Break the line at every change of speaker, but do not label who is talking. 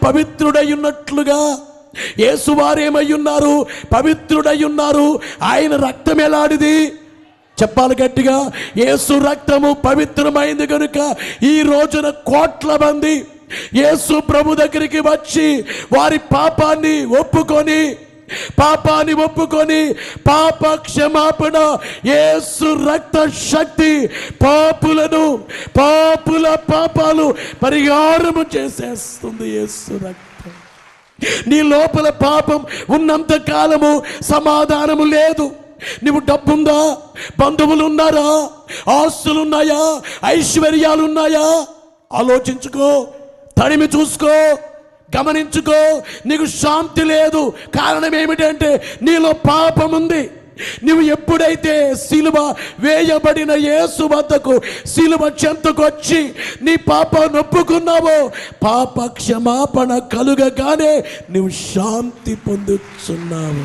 పవిత్రుడై ఉన్నట్లుగా యేసువారు ఏమై ఉన్నారు? పవిత్రుడై ఉన్నారు. ఆయన రక్తం ఎలాంటిది? చెప్పాలి గట్టిగా, యేసు రక్తము పవిత్రమైంది కనుక ఈ రోజున కోట్ల మంది యేసు ప్రభు దగ్గరికి వచ్చి వారి పాపాన్ని ఒప్పుకొని పాప క్షమాపణ, యేసు రక్త శక్తి పాపుల పాపాలు పరిహారము చేసేస్తుంది. యేసు రక్తం. నీ లోపల పాపం ఉన్నంత కాలము సమాధానము లేదు. నువ్వు డబ్బుందా? బంధువులు ఉన్నారా? ఆస్తులున్నాయా? ఐశ్వర్యాలున్నాయా? ఆలోచించుకో, తడిమి చూసుకో, గమనించుకో. నీకు శాంతి లేదు. కారణం ఏమిటంటే నీలో పాపం ఉంది. నువ్వు ఎప్పుడైతే సిలువ వేయబడిన యేసు వద్దకు, సిలువ చెంతకు వచ్చి నీ పాపాన్ని ఒప్పుకున్నావో, పాప క్షమాపణ కలుగగానే నువ్వు శాంతి పొందుతున్నావు.